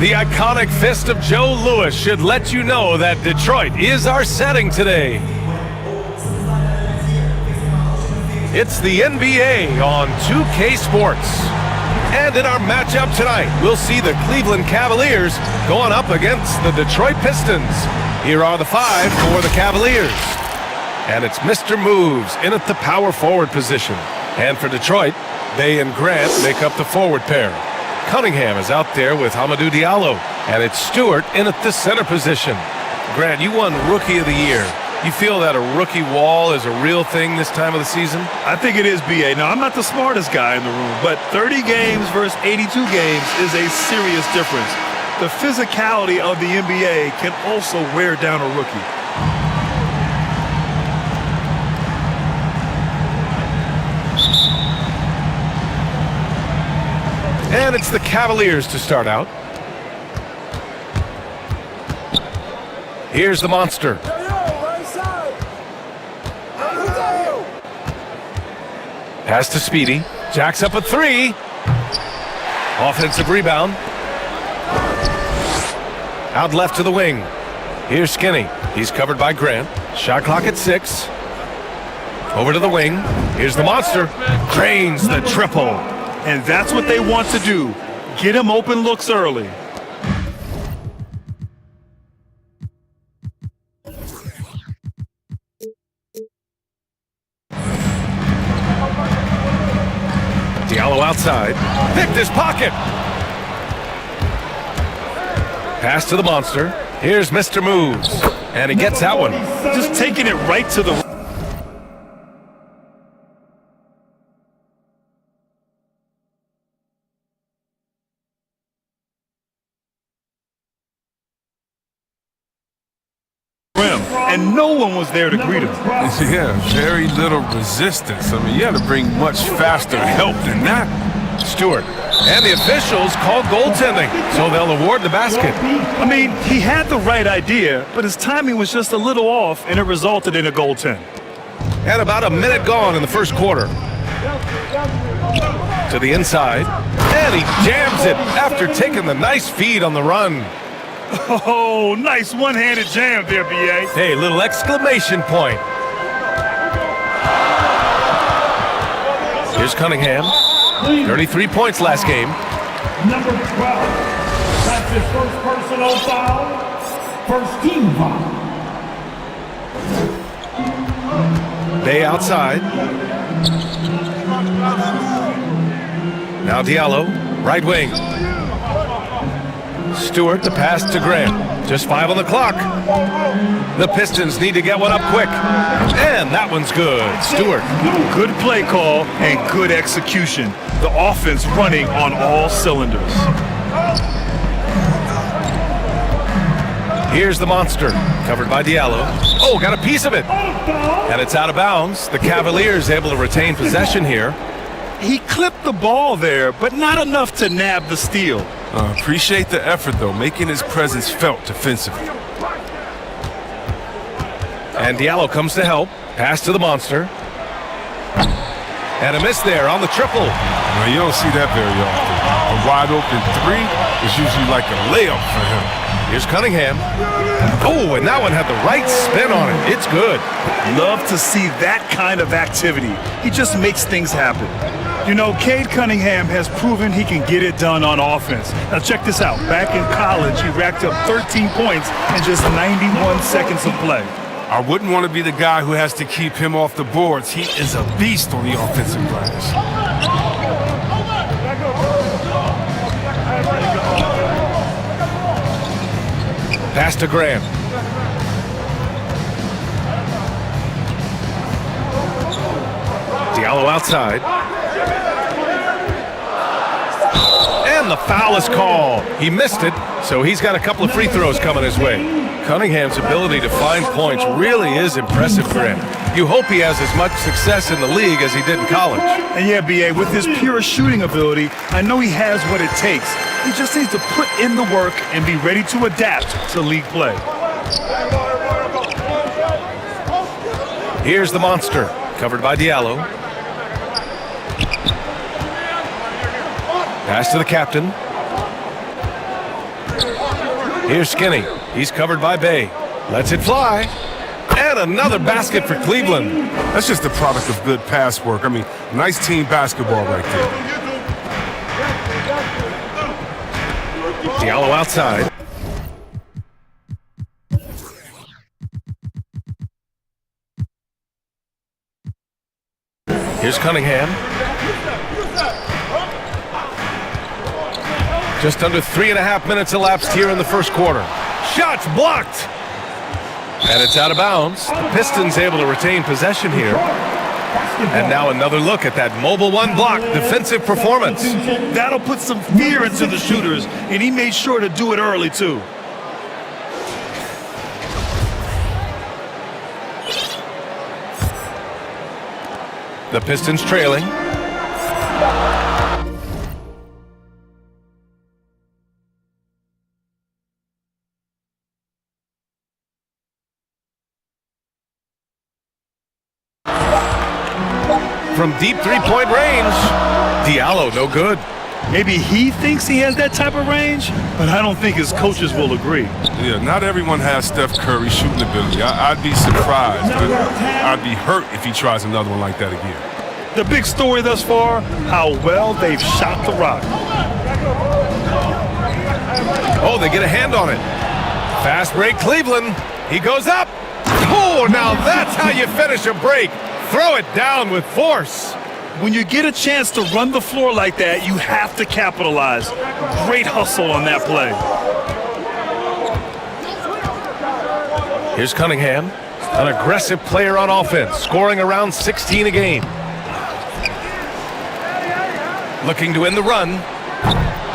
The iconic fist of Joe Louis should let you know that Detroit is our setting today. It's the NBA on 2K Sports. And in our matchup tonight, we'll see the Cleveland Cavaliers going up against the Detroit Pistons. Here are the five for the Cavaliers. And it's Mr. Mavz in at the power forward position. And for Detroit, Bay and Grant make up the forward pair. Cunningham is out there with Hamidou Diallo, and it's Stewart in at the center position. Grant, you won Rookie of the Year. You feel that a rookie wall is a real thing this time of the season? I think it is, B.A. Now, I'm not the smartest guy in the room, but 30 games versus 82 games is a serious difference. The physicality of the NBA can also wear down a rookie. And it's the Cavaliers to start out. Here's the monster. Pass to Speedy. Jacks up a three. Offensive rebound. Out left to the wing. Here's Skinny. He's covered by Grant. Shot clock at 6. Over to the wing. Here's the monster. Cranes the triple. And that's what they want to do. Get him open looks early. Diallo outside. Picked his pocket. Pass to the monster. Here's Mr. Mavz. And he gets that one. Just taking it right to the and no one was there to greet him. Yeah, very little resistance. I mean, you had to bring much faster help than that. Stewart. And the officials called goaltending, so they'll award the basket. I mean, he had the right idea, but his timing was just a little off, and it resulted in a goaltend. And about a minute gone in the first quarter. To the inside. And he jams it after taking the nice feed on the run. Oh, nice one-handed jam there, B.A. Hey, little exclamation point. Here's Cunningham. 33 points last game. Number 12. That's his first personal foul. First team foul. Bay outside. Now Diallo, right wing. Stewart, the pass to Grant. Just 5 on the clock. The Pistons need to get one up quick. And that one's good. Stewart. Good play call and good execution. The offense running on all cylinders. Here's the monster. Covered by Diallo. Oh, got a piece of it. And it's out of bounds. The Cavaliers able to retain possession here. He clipped the ball there, but not enough to nab the steal. Appreciate the effort, though, making his presence felt defensively. And Diallo comes to help. Pass to the monster. And a miss there on the triple. Well, you don't see that very often. A wide open three is usually like a layup for him. Here's Cunningham. Oh, and that one had the right spin on it. It's good. Love to see that kind of activity. He just makes things happen. You know, Cade Cunningham has proven he can get it done on offense. Now check this out. Back in college, he racked up 13 points in just 91 seconds of play. I wouldn't want to be the guy who has to keep him off the boards. He is a beast on the offensive glass. Pass to Graham. Diallo outside. And the foul is called. He missed it, so he's got a couple of free throws coming his way. Cunningham's ability to find points really is impressive for him. You hope he has as much success in the league as he did in college. And yeah, B.A., with his pure shooting ability, I know he has what it takes. He just needs to put in the work and be ready to adapt to league play. Here's the monster, covered by Diallo. Pass to the captain. Here's Skinny. He's covered by Bay. Lets it fly. And another basket for Cleveland. That's just the product of good pass work. I mean, nice team basketball right there. Diallo outside. Here's Cunningham. Just under 3.5 minutes elapsed here in the first quarter. Shots blocked. And it's out of bounds. The Pistons able to retain possession here. And now another look at that mobile one block defensive performance. That'll put some fear into the shooters, and he made sure to do it early, too. The Pistons trailing. From deep three-point range, Diallo no good. Maybe he thinks he has that type of range, but I don't think his coaches will agree. Yeah, not everyone has Steph Curry shooting ability. I'd be surprised, but I'd be hurt if he tries another one like that again. The big story thus far, how well they've shot the rock. Oh, they get a hand on it. Fast break, Cleveland. He goes up. Oh, now that's how you finish a break. Throw it down with force. When you get a chance to run the floor like that, you have to capitalize. Great hustle on that play. Here's Cunningham, an aggressive player on offense, scoring around 16 a game. Looking to end the run.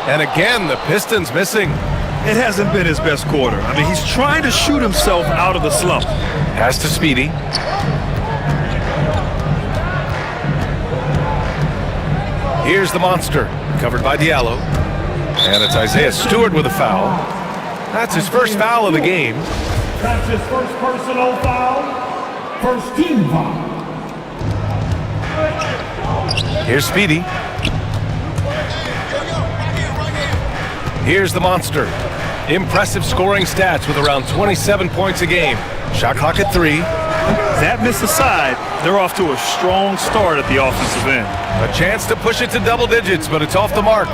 And again, the Pistons missing. It hasn't been his best quarter. I mean, he's trying to shoot himself out of the slump. Pass to Speedy. Here's the monster, covered by Diallo. And it's Isaiah Stewart with a foul. That's his first foul of the game. That's his first personal foul. First team foul. Here's Speedy. Here's the monster. Impressive scoring stats with around 27 points a game. Shot clock at 3. That miss aside, they're off to a strong start at the offensive end. A chance to push it to double digits, but it's off the mark.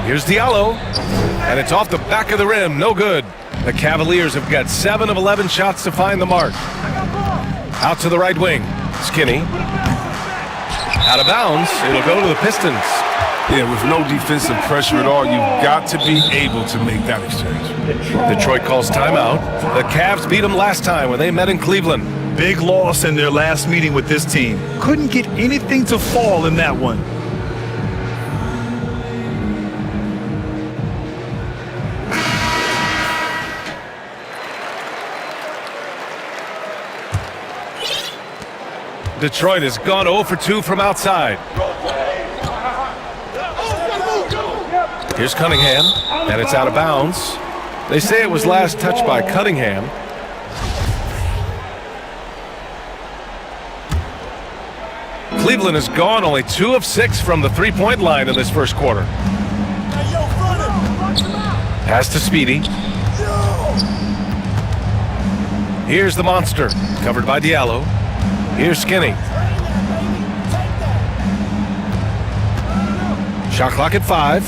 Here's Diallo, and it's off the back of the rim, no good. The Cavaliers have got 7 of 11 shots to find the mark. Out to the right wing, Skinny. Out of bounds, it'll go to the Pistons. Yeah, with no defensive pressure at all, you've got to be able to make that exchange. Detroit calls timeout. The Cavs beat them last time when they met in Cleveland. Big loss in their last meeting with this team. Couldn't get anything to fall in that one. Detroit has gone 0 for 2 from outside. Here's Cunningham, and it's out of bounds. They say it was last touched by Cunningham. Cleveland has gone only 2 of 6 from the three-point line in this first quarter. Pass to Speedy. Here's the monster, covered by Diallo. Here's Skinny. Shot clock at 5.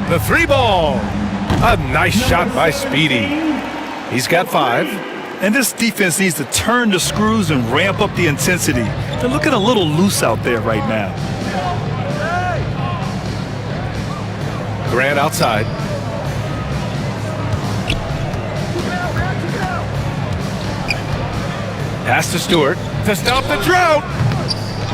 The 3-ball. A nice shot by Speedy. He's got 5. And this defense needs to turn the screws and ramp up the intensity. They're looking a little loose out there right now. Grant outside. Pass to Stewart to stop the drought.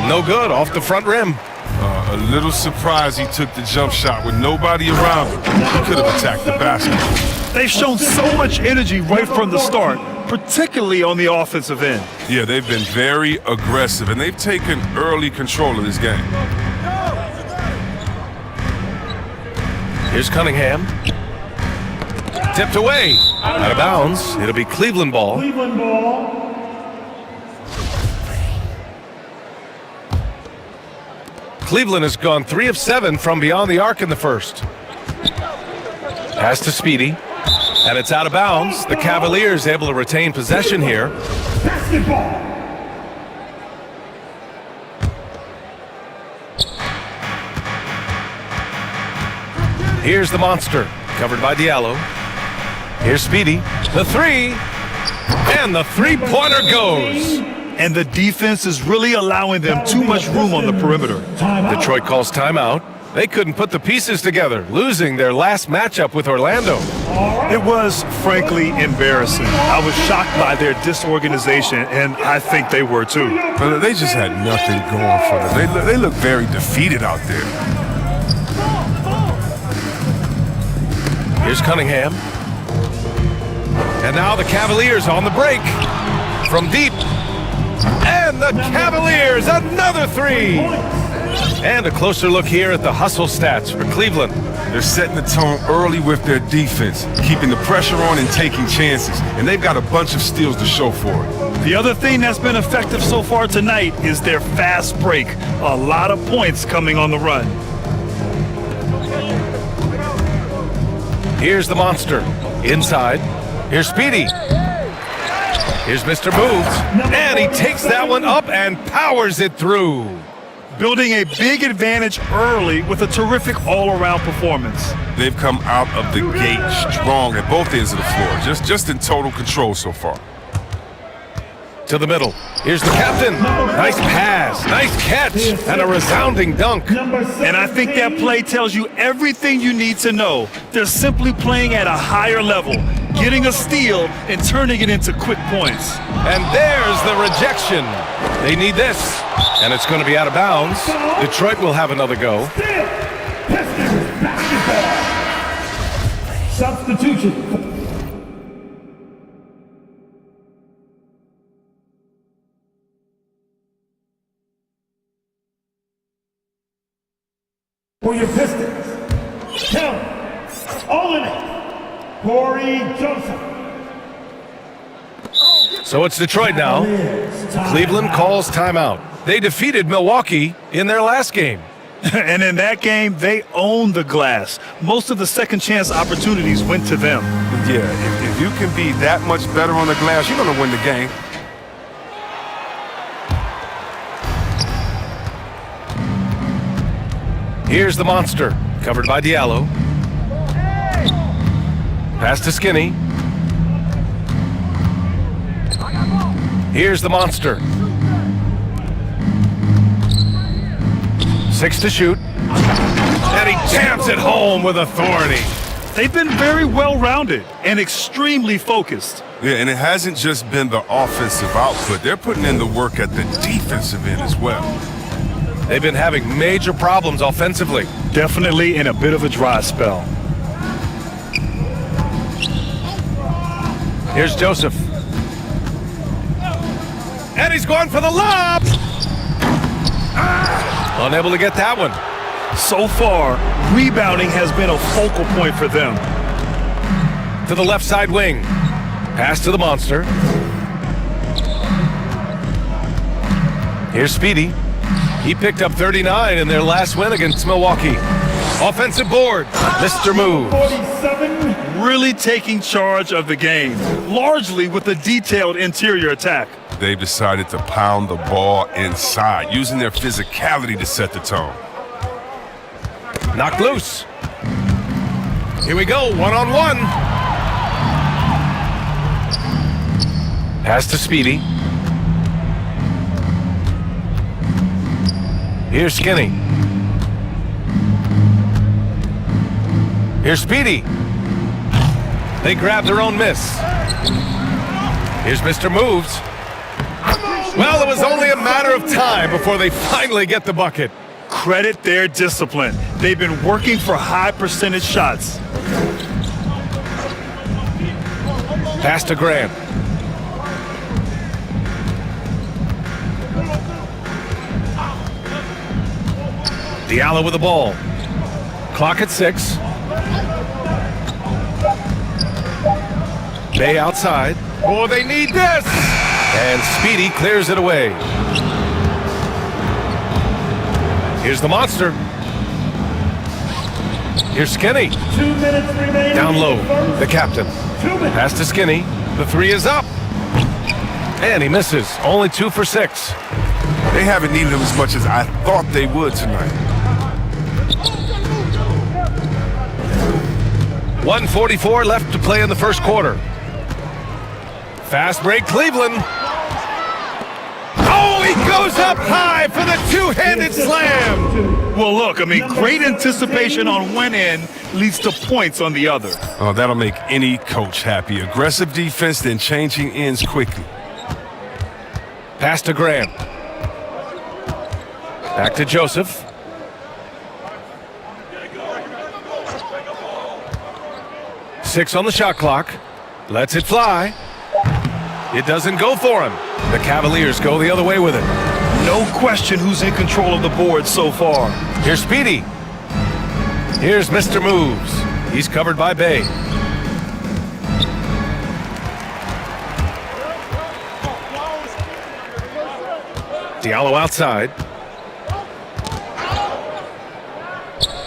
No good, off the front rim. A little surprised he took the jump shot with nobody around him. He could have attacked the basket. They've shown so much energy right from the start, particularly on the offensive end. Yeah, they've been very aggressive, and they've taken early control of this game. Here's Cunningham. Tipped away. Out of bounds. It'll be Cleveland ball. Cleveland ball. Cleveland has gone 3 of 7 from beyond the arc in the first. Pass to Speedy. And it's out of bounds. The Cavaliers able to retain possession here. Basketball. Here's the monster, covered by Diallo. Here's Speedy. The three. And the three-pointer goes. And the defense is really allowing them too much room on the perimeter. Detroit calls timeout. They couldn't put the pieces together, losing their last matchup with Orlando. It was, frankly, embarrassing. I was shocked by their disorganization, and I think they were too. But they just had nothing going for them. They look very defeated out there. Here's Cunningham. And now the Cavaliers on the break. From deep. And the Cavaliers, another three. And a closer look here at the hustle stats for Cleveland. They're setting the tone early with their defense, keeping the pressure on and taking chances. And they've got a bunch of steals to show for it. The other thing that's been effective so far tonight is their fast break. A lot of points coming on the run. Here's the monster. Inside. Here's Speedy. Here's Mr. Moves. And he takes that one up and powers it through. Building a big advantage early with a terrific all-around performance. They've come out of the gate strong at both ends of the floor. Just in total control so far. To the middle. Here's the captain. Nice pass, nice catch, and a resounding dunk. And I think that play tells you everything you need to know. They're simply playing at a higher level, getting a steal and turning it into quick points. And there's the rejection. They need this, and it's going to be out of bounds. Detroit will have another go. Piston basketball. Substitution. For your Pistons, Kelly Olynyk, Corey Joseph. So it's Detroit now. Cleveland calls timeout. They defeated Milwaukee in their last game. And in that game, they owned the glass. Most of the second chance opportunities went to them. Yeah, if you can be that much better on the glass, you're going to win the game. Here's the monster, covered by Diallo. Pass to Skinny. Here's the monster. 6 to shoot. And he jams it home with authority. They've been very well-rounded and extremely focused. Yeah, and it hasn't just been the offensive output. They're putting in the work at the defensive end as well. They've been having major problems offensively. Definitely in a bit of a dry spell. Here's Joseph. And he's going for the lob! Unable to get that one. So far, rebounding has been a focal point for them. To the left side wing. Pass to the monster. Here's Speedy. He picked up 39 in their last win against Milwaukee. Offensive board, Mr. Move. 47. Really taking charge of the game, largely with a detailed interior attack. They've decided to pound the ball inside, using their physicality to set the tone. Knocked loose. Here we go, one-on-one. Pass to Speedy. Here's Skinny. Here's Speedy. They grab their own miss. Here's Mr. Moves. Well, it was only a matter of time before they finally get the bucket. Credit their discipline. They've been working for high percentage shots. Pass to Grant. Diallo with the ball. Clock at 6. Bay outside. Oh, they need this! And Speedy clears it away. Here's the monster. Here's Skinny. 2 minutes remaining. Down low, the captain. 2 minutes. Pass to Skinny. The 3 is up. And he misses. Only 2 for 6. They haven't needed him as much as I thought they would tonight. 1:44 left to play in the first quarter. Fast break, Cleveland. Oh, he goes up high for the two-handed slam. Well, look, I mean, great anticipation on one end leads to points on the other. Oh, that'll make any coach happy. Aggressive defense, then changing ends quickly. Pass to Grant. Back to Joseph. Six on the shot clock. Lets it fly. It doesn't go for him. The Cavaliers go the other way with it. No question who's in control of the board so far. Here's Speedy. Here's Mr. Mavz. He's covered by Bay. Diallo outside.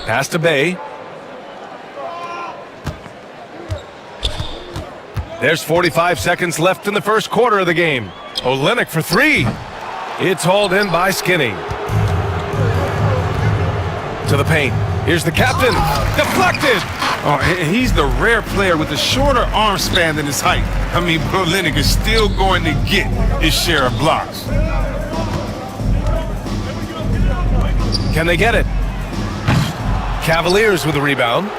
Pass to Bay. There's 45 seconds left in the first quarter of the game. Olynyk for 3. It's hauled in by Skinny. To the paint. Here's the captain. Deflected. Oh, and he's the rare player with a shorter arm span than his height. I mean, Olynyk is still going to get his share of blocks. Can they get it? Cavaliers with the rebound.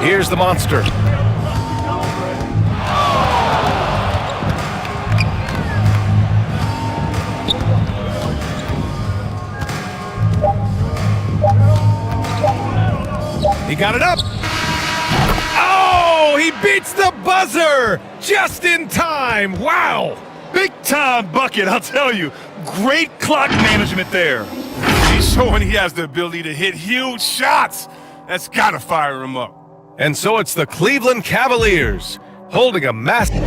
Here's the monster. He got it up. Oh, he beats the buzzer just in time. Wow. Big time bucket, I'll tell you. Great clock management there. He's showing he has the ability to hit huge shots. That's got to fire him up. And so it's the Cleveland Cavaliers holding a mass. We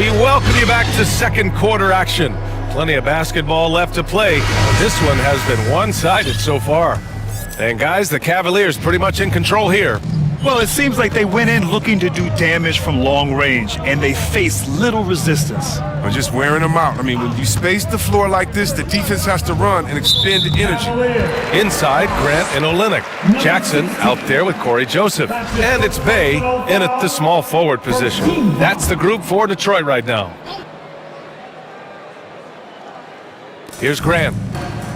welcome you back to second quarter action. Plenty of basketball left to play. This one has been one-sided so far. And guys, the Cavaliers pretty much in control here. Well, it seems like they went in looking to do damage from long range, and they faced little resistance. Or just wearing them out. I mean, when you space the floor like this, the defense has to run and expend energy. Inside, Grant and Olynyk. Jackson out there with Corey Joseph. And it's Bay in at the small forward position. That's the group for Detroit right now. Here's Grant.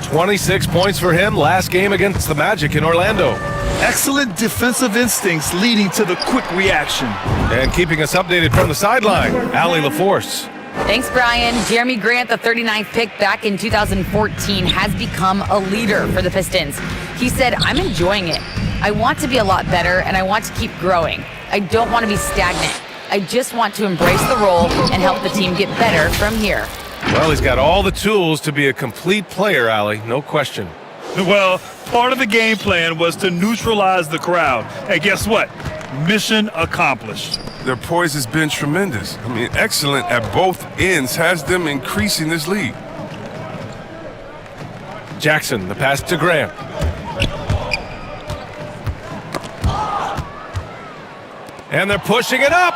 26 points for him last game against the Magic in Orlando. Excellent defensive instincts leading to the quick reaction. And keeping us updated from the sideline, Allie LaForce. Thanks, Brian. Jeremy Grant, the 39th pick back in 2014, has become a leader for the Pistons. He said, "I'm enjoying it. I want to be a lot better, and I want to keep growing. I don't want to be stagnant. I just want to embrace the role and help the team get better from here." Well, he's got all the tools to be a complete player, Allie, no question. Well, part of the game plan was to neutralize the crowd. And guess what? Mission accomplished. Their poise has been tremendous. I mean, excellent at both ends, has them increasing this lead. Jackson, the pass to Grant. And they're pushing it up.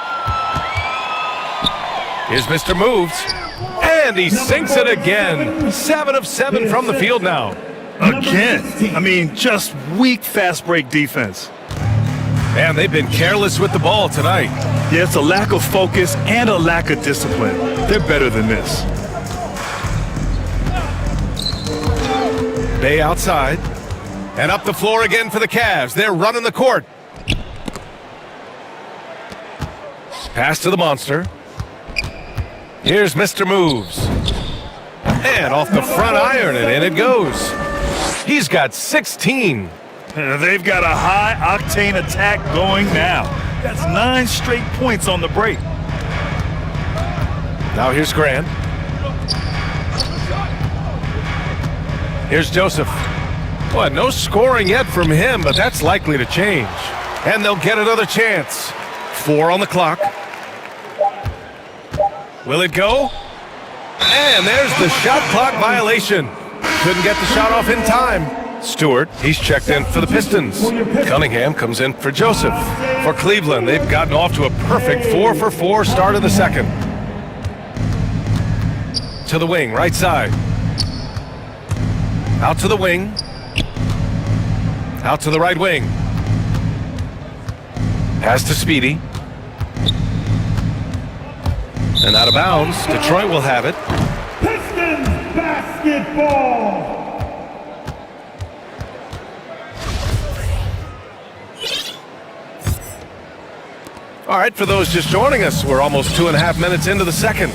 Here's Mr. Mavz. And he sinks it again. 7 of 7 from the field now. Again. I mean, just weak fast break defense. And they've been careless with the ball tonight. Yeah, it's a lack of focus and a lack of discipline. They're better than this. Bay outside. And up the floor again for the Cavs. They're running the court. Pass to the monster. Here's Mr. Moves. And off the front iron, and in it goes. He's got 16. They've got a high-octane attack going now. That's 9 straight points on the break. Now here's Grant. Here's Joseph. Well, no scoring yet from him, but that's likely to change. And they'll get another chance. 4 on the clock. Will it go? And there's the shot clock violation. Couldn't get the shot off in time. Stewart, he's checked in for the Pistons. Cunningham comes in for Joseph. For Cleveland, they've gotten off to a perfect 4-for-4 start of the second. To the wing, right side. Out to the wing. Out to the right wing. Pass to Speedy. And out of bounds. Detroit will have it. Pistons basketball. All right, for those just joining us, we're almost 2.5 minutes into the second.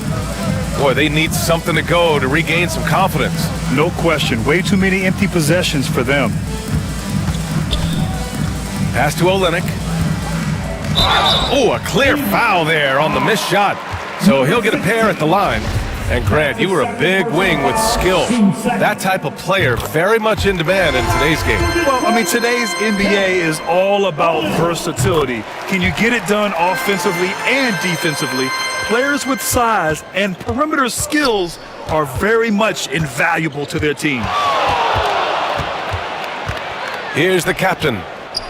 Boy, they need something to go to regain some confidence. No question. Way too many empty possessions for them. Pass to Olynyk. Oh, a clear foul there on the missed shot. So he'll get a pair at the line. And Grant, you were a big wing with skill. That type of player very much in demand in today's game. Well, I mean, today's NBA is all about versatility. Can you get it done offensively and defensively? Players with size and perimeter skills are very much invaluable to their team. Here's the captain.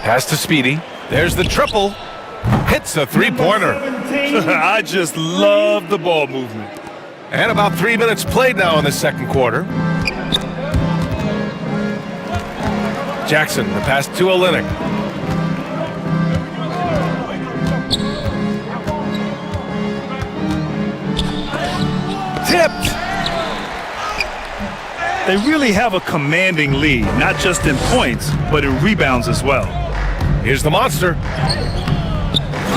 Pass to Speedy. There's the triple. Hits a three-pointer. I just love the ball movement. And about 3 minutes played now in the second quarter. Jackson, the pass to Olynyk. Tipped. They really have a commanding lead, not just in points, but in rebounds as well. Here's the monster.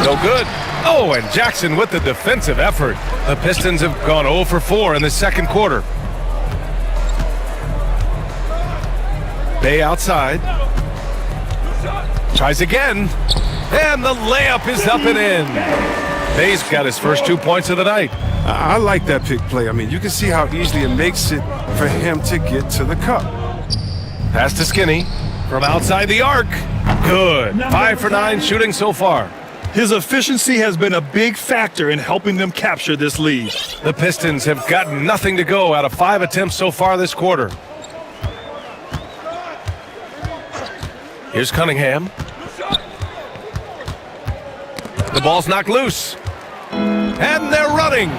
No good. Oh, and Jackson with the defensive effort. The Pistons have gone 0 for 4 in the second quarter. Bay outside. Tries again. And the layup is up and in. Bay's got his first 2 points of the night. I like that pick play. I mean, you can see how easily it makes it for him to get to the cup. Pass to Skinny from outside the arc. Good. 5 for 9 shooting so far. His efficiency has been a big factor in helping them capture this lead. The Pistons have gotten nothing to go out of 5 attempts so far this quarter. Here's Cunningham. The ball's knocked loose. And they're running.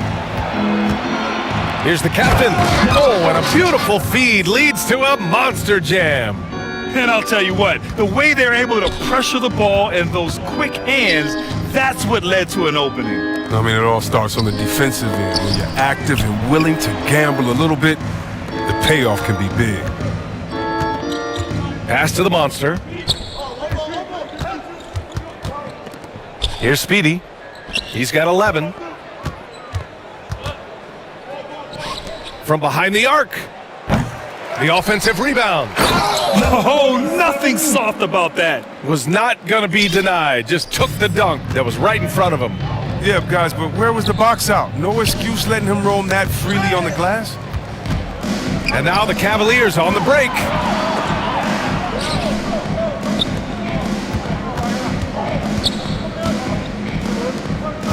Here's the captain. Oh, and a beautiful feed leads to a monster jam. And I'll tell you what, the way they're able to pressure the ball and those quick hands, that's what led to an opening. I mean, it all starts on the defensive end. When you're active and willing to gamble a little bit, the payoff can be big. Pass to the monster. Here's Speedy. He's got 11. From behind the arc. The offensive rebound. Oh, nothing soft about that. Was not going to be denied. Just took the dunk that was right in front of him. Yeah, guys, but where was the box out? No excuse letting him roam that freely on the glass. And now the Cavaliers on the break.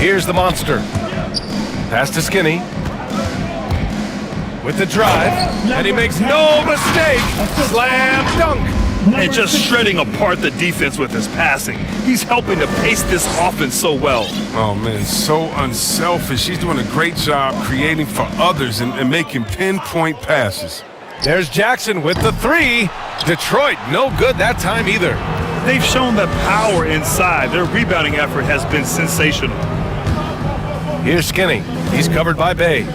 Here's the monster. Pass to Skinny. With the drive, and he makes no mistake. Slam dunk. And just shredding apart the defense with his passing. He's helping to pace this offense so well. Oh, man, so unselfish. He's doing a great job creating for others and making pinpoint passes. There's Jackson with the three. Detroit, no good that time either. They've shown the power inside. Their rebounding effort has been sensational. Here's Skinny. He's covered by Bay.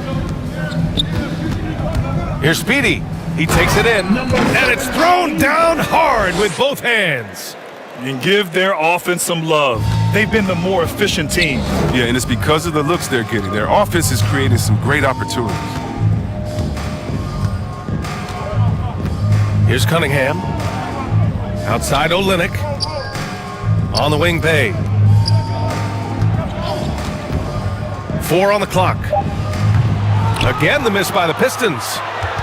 Here's Speedy. He takes it in, and it's thrown down hard with both hands. And give their offense some love. They've been the more efficient team. Yeah, and it's because of the looks they're getting. Their offense is creating some great opportunities. Here's Cunningham. Outside Olynyk. On the wing, Bay. 4 on the clock. Again, the miss by the Pistons.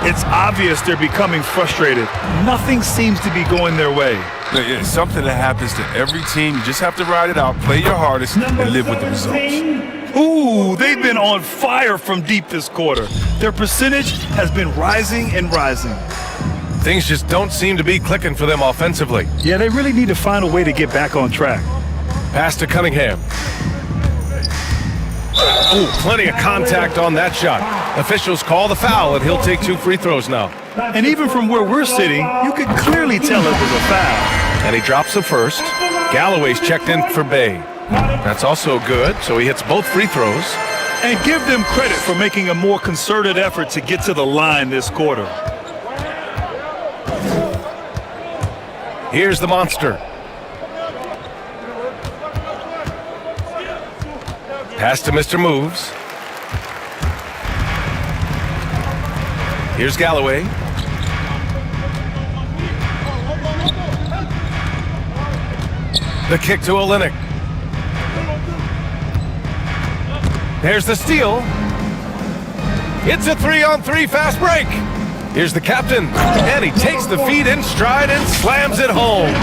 It's obvious they're becoming frustrated. Nothing seems to be going their way. Yeah, it's something that happens to every team. You just have to ride it out, play your hardest, and live with the results. Ooh, they've been on fire from deep this quarter. Their percentage has been rising and rising. Things just don't seem to be clicking for them offensively. Yeah, they really need to find a way to get back on track. Pass to Cunningham. Ooh, plenty of contact on that shot. Officials call the foul, and he'll take 2 free throws now. And even from where we're sitting, you could clearly tell it was a foul. And he drops the first. Galloway's checked in for Bay. That's also good, so he hits both free throws. And give them credit for making a more concerted effort to get to the line this quarter. Here's the monster. Pass to Mr. Moves. Here's Galloway. The kick to Olynyk. There's the steal. It's a 3-on-3 fast break. Here's the captain, and he takes the feed in stride and slams it home.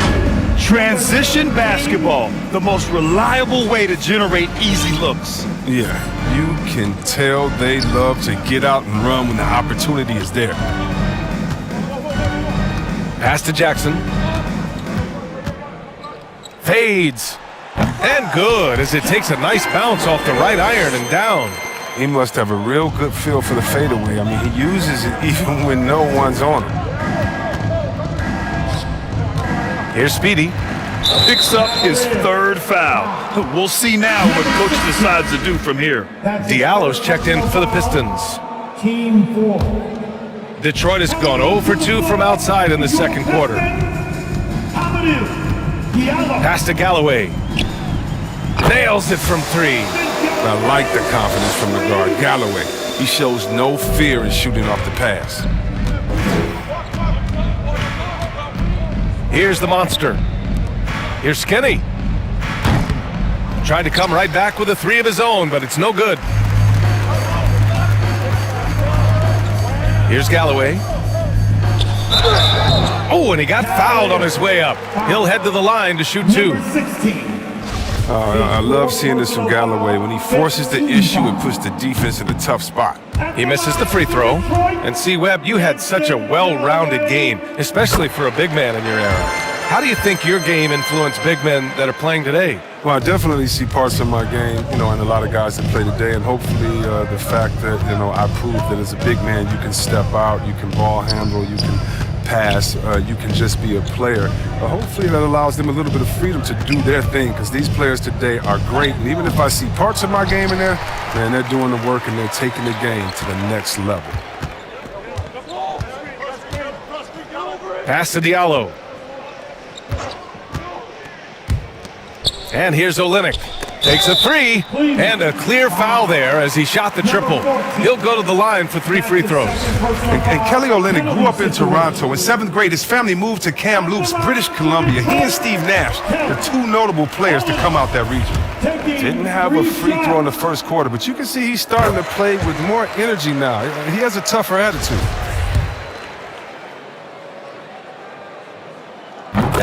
Transition basketball, the most reliable way to generate easy looks. Yeah, you can tell they love to get out and run when the opportunity is there. Pass to Jackson. Fades. And good, as it takes a nice bounce off the right iron and down. He must have a real good feel for the fadeaway. I mean, he uses it even when no one's on him. Here's Speedy. Picks up his 3rd foul. We'll see now what coach decides to do from here. Diallo's checked in for the Pistons. Team 4. Detroit has gone 0 for 2 from outside in the second quarter. Pass to Galloway. Nails it from 3. I like the confidence from the guard, Galloway. He shows no fear in shooting off the pass. Here's the monster. Here's Skinny. Tried to come right back with a 3 of his own, but it's no good. Here's Galloway. Oh, and he got fouled on his way up. He'll head to the line to shoot 2. I love seeing this from Galloway. When he forces the issue, it puts the defense in a tough spot. He misses the free throw. And see, Webb, you had such a well-rounded game, especially for a big man in your era. How do you think your game influenced big men that are playing today? Well, I definitely see parts of my game, in a lot of guys that play today, and hopefully the fact that, I proved that as a big man, you can step out, you can ball handle, you can pass, you can just be a player. Hopefully that allows them a little bit of freedom to do their thing, because these players today are great. And even if I see parts of my game in there, man, they're doing the work and they're taking the game to the next level. Pass to Diallo. And here's Olynyk. Takes a 3, and a clear foul there as he shot the triple. He'll go to the line for 3 free throws. And Kelly Olynyk grew up in Toronto. In 7th grade, his family moved to Kamloops, British Columbia. He and Steve Nash, the 2 notable players to come out that region. Didn't have a free throw in the first quarter, but you can see he's starting to play with more energy now. He has a tougher attitude.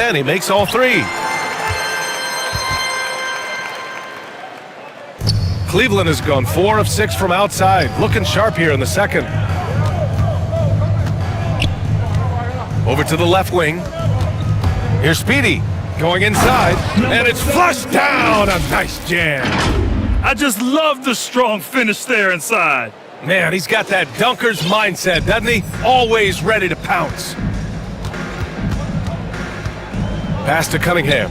And he makes all 3. Cleveland has gone 4 of 6 from outside. Looking sharp here in the second. Over to the left wing. Here's Speedy going inside. And it's flushed down. A nice jam. I just love the strong finish there inside. Man, he's got that dunker's mindset, doesn't he? Always ready to pounce. Pass to Cunningham.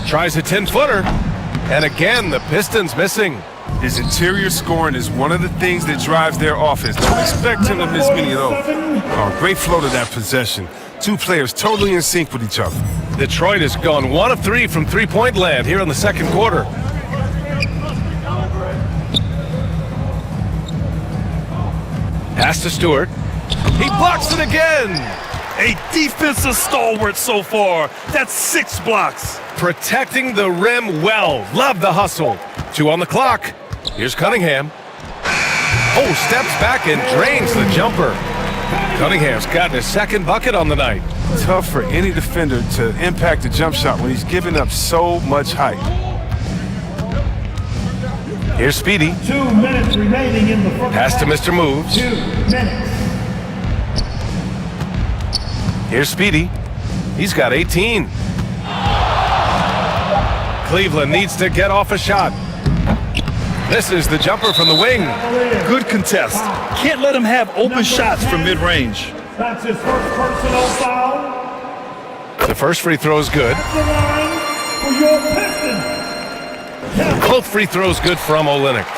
Tries a 10-footer. And again, the Pistons missing. His interior scoring is one of the things that drives their offense. Don't expect him to miss many of those. Oh, great flow to that possession. Two players totally in sync with each other. Detroit has gone 1 of 3 from three-point land here in the second quarter. Pass to Stewart. He blocks it again. A defensive stalwart so far. That's 6 blocks. Protecting the rim well. Love the hustle. 2 on the clock. Here's Cunningham. Oh, steps back and drains the jumper. Cunningham's gotten his second bucket on the night. Tough for any defender to impact a jump shot when he's giving up so much height. Here's Speedy. 2 minutes remaining in the first Pass to half. Mr. Moves. 2 minutes. Here's Speedy. He's got 18. Cleveland needs to get off a shot. This is the jumper from the wing. Good contest. Can't let him have open shots from mid-range. That's his first personal foul. The first free throw is good. That's the line for your Pistons. Both free throws good from Olynyk.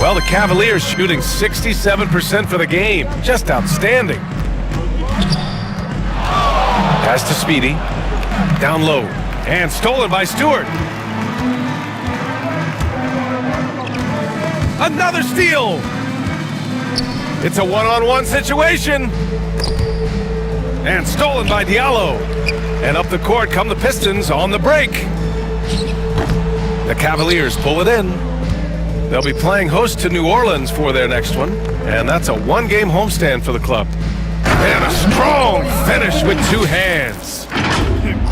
Well, the Cavaliers shooting 67% for the game. Just outstanding. Pass to Speedy. Down low. And stolen by Stewart. Another steal. It's a one-on-one situation. And stolen by Diallo. And up the court come the Pistons on the break. The Cavaliers pull it in. They'll be playing host to New Orleans for their next one. And that's a one-game homestand for the club. And a strong finish with 2 hands.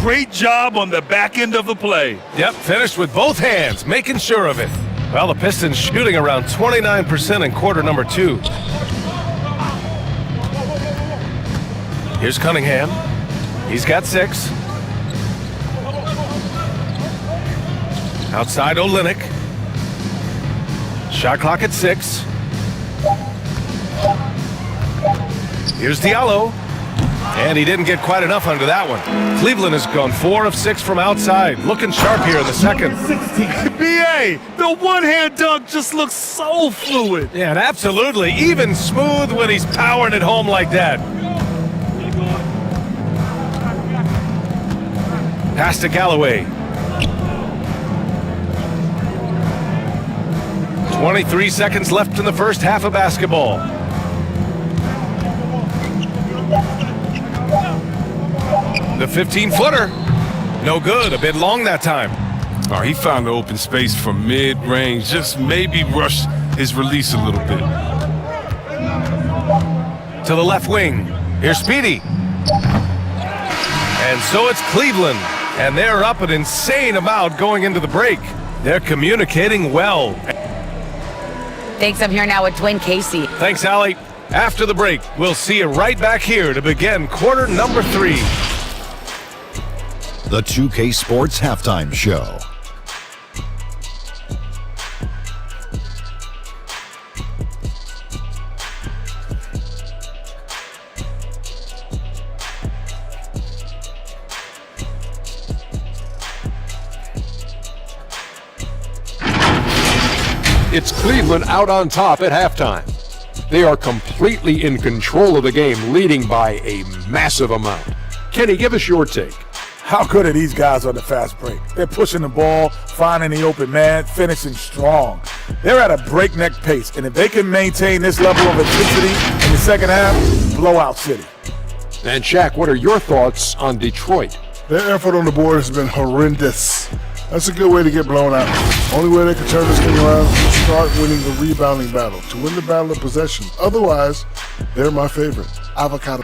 Great job on the back end of the play. Yep, finished with both hands, making sure of it. Well, the Pistons shooting around 29% in quarter number 2. Here's Cunningham. He's got 6. Outside Olynyk. Shot clock at 6. Here's Diallo. And he didn't get quite enough under that one. Cleveland has gone 4 of 6 from outside. Looking sharp here in the second. 16. BA, the one-hand dunk just looks so fluid. Yeah, and absolutely. Even smooth when he's powering it home like that. Pass to Galloway. 23 seconds left in the first half of basketball. The 15-footer. No good. A bit long that time. Oh, he found the open space from mid-range. Just maybe rushed his release a little bit. To the left wing. Here's Speedy. And so it's Cleveland. And they're up an insane amount going into the break. They're communicating well. Thanks. I'm here now with Dwayne Casey. Thanks, Allie. After the break, we'll see you right back here to begin quarter number 3. The 2K Sports Halftime Show. It's Cleveland out on top at halftime. They are completely in control of the game, leading by a massive amount. Kenny, give us your take. How good are these guys on the fast break? They're pushing the ball, finding the open man, finishing strong. They're at a breakneck pace, and if they can maintain this level of intensity in the second half, blowout city. And Shaq, what are your thoughts on Detroit? Their effort on the board has been horrendous. That's a good way to get blown out. Only way they can turn this thing around is to start winning the rebounding battle, to win the battle of possession. Otherwise, they're my favorite. Avocado.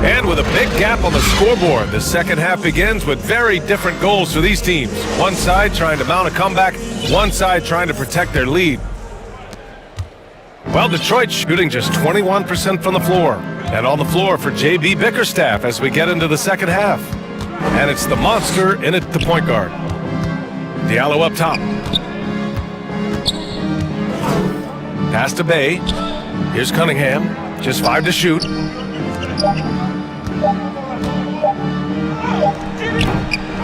And with a big gap on the scoreboard, the second half begins with very different goals for these teams. One side trying to mount a comeback, one side trying to protect their lead. Well, Detroit shooting just 21% from the floor. And on the floor for JB Bickerstaff as we get into the second half. And it's the monster in at the point guard. Diallo up top. Pass to Bay. Here's Cunningham. Just 5 to shoot.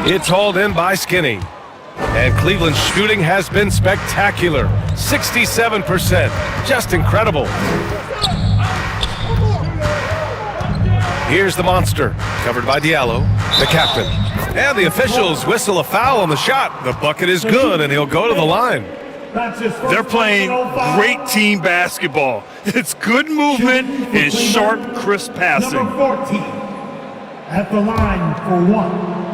It's hauled in by Skinny. And Cleveland's shooting has been spectacular. 67%. Just incredible. Here's the monster, covered by Diallo, the captain. And the officials whistle a foul on the shot. The bucket is good, and he'll go to the line. They're playing great team basketball. It's good movement and sharp, crisp passing. Number 14 at the line for 1.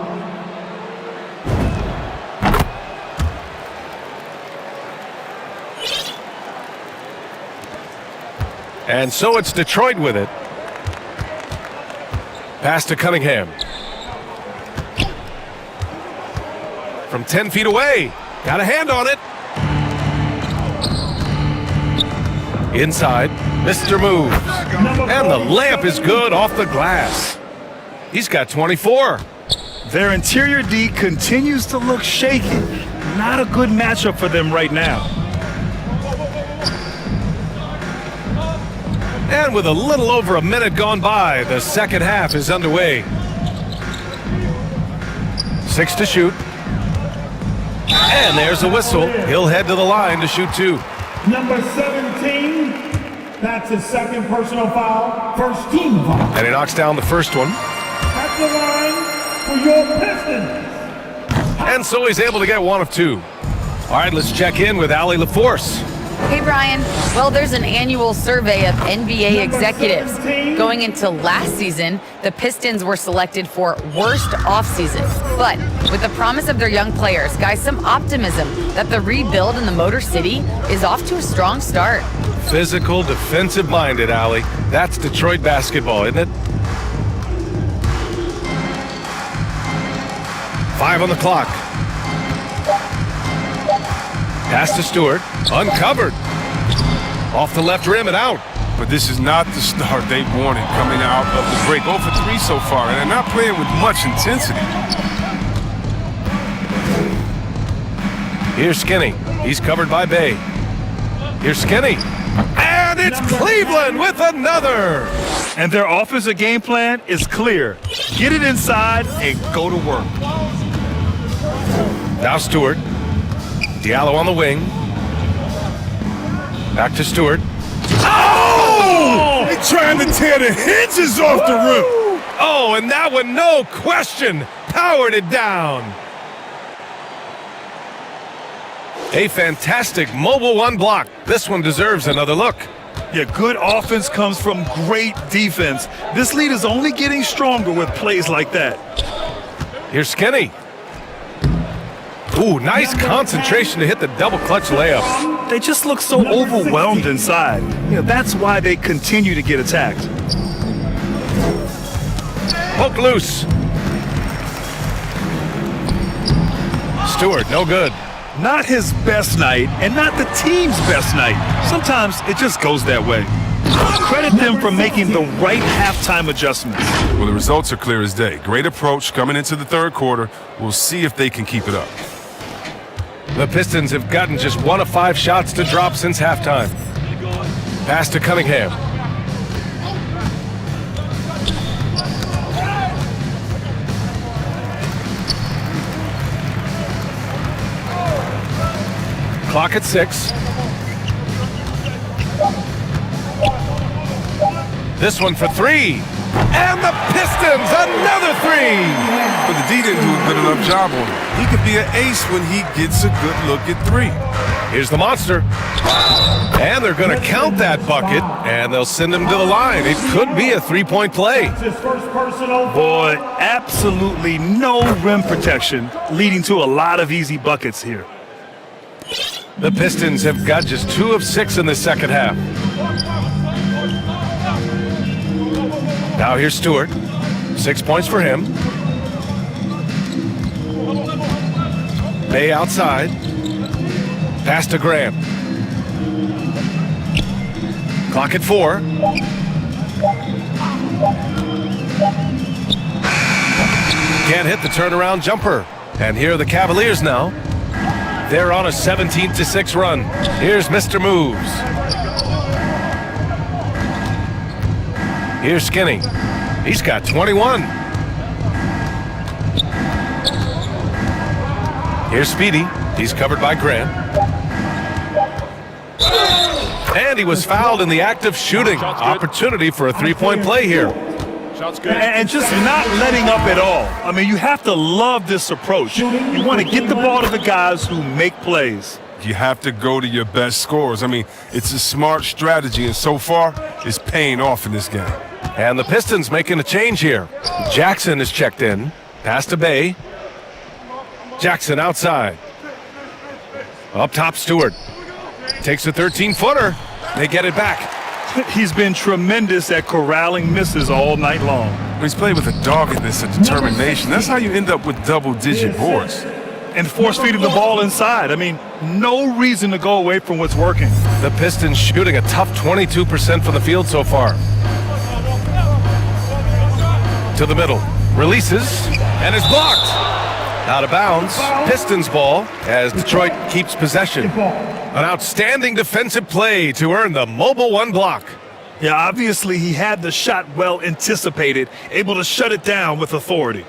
And so it's Detroit with it. Pass to Cunningham. From 10 feet away. Got a hand on it. Inside, Mr. Moves. And the layup is good off the glass. He's got 24. Their interior D continues to look shaky. Not a good matchup for them right now. And with a little over a minute gone by, the second half is underway. 6 to shoot. And there's a whistle. He'll head to the line to shoot 2. Number 17, that's his second personal foul, first team foul. And he knocks down the first one. At the line for your Pistons. And so he's able to get 1 of 2. All right, let's check in with Allie LaForce. Hey, Brian. Well, there's an annual survey of NBA executives. Going into last season, the Pistons were selected for worst offseason. But with the promise of their young players, guys, some optimism that the rebuild in the Motor City is off to a strong start. Physical, defensive-minded, Allie. That's Detroit basketball, isn't it? 5 on the clock. Pass to Stewart. Uncovered. Off the left rim and out. But this is not the start they wanted coming out of the break. 0 for 3 so far, and they're not playing with much intensity. Here's Skinny. He's covered by Bay. Here's Skinny. And it's Cleveland with another. And their offensive game plan is clear. Get it inside and go to work. Now Stewart. Diallo on the wing. Back to Stewart. Oh! They're trying to tear the hinges off the rim. Oh, and that one, no question, powered it down. A fantastic mobile 1 block. This one deserves another look. Yeah, good offense comes from great defense. This lead is only getting stronger with plays like that. Here's Skinny. Ooh, nice concentration to hit the double clutch layup. They just look so overwhelmed inside. That's why they continue to get attacked. Poke loose. Stewart, no good. Not his best night, and not the team's best night. Sometimes it just goes that way. Credit them for making the right halftime adjustments. Well, the results are clear as day. Great approach coming into the third quarter. We'll see if they can keep it up. The Pistons have gotten just 1 of 5 shots to drop since halftime. Pass to Cunningham. Clock at 6. This one for 3. And the Pistons, another 3. But the D didn't do a good enough job on him. He could be an ace when he gets a good look at 3. Here's the monster. And they're going to count that bucket, and they'll send him to the line. It could be a 3-point play. His first personal Boy, absolutely no rim protection, leading to a lot of easy buckets here. The Pistons have got just 2 of 6 in the second half. Now here's Stewart. 6 points for him. Bay outside. Pass to Graham. Clock at 4. Can't hit the turnaround jumper. And here are the Cavaliers now. They're on a 17-6 run. Here's Mr. Moves. Here's Skinny. He's got 21. Here's Speedy. He's covered by Grant. And he was fouled in the act of shooting. Opportunity for a three-point play here. Shots good. And just not letting up at all. I mean, you have to love this approach. You want to get the ball to the guys who make plays. You have to go to your best scorers. I mean, it's a smart strategy, and so far, it's paying off in this game. And the Pistons making a change here. Jackson is checked in. Pass to Bay. Jackson outside. Up top, Stewart. Takes a 13-footer. They get it back. He's been tremendous at corralling misses all night long. He's played with a doggedness and determination. That's how you end up with double-digit boards. And force-feeding the ball inside. I mean, no reason to go away from what's working. The Pistons shooting a tough 22% from the field so far. To the middle. Releases. And is blocked. Out of bounds. Pistons ball as Detroit keeps possession. An outstanding defensive play to earn the mobile one block. Yeah, obviously he had the shot well anticipated, able to shut it down with authority.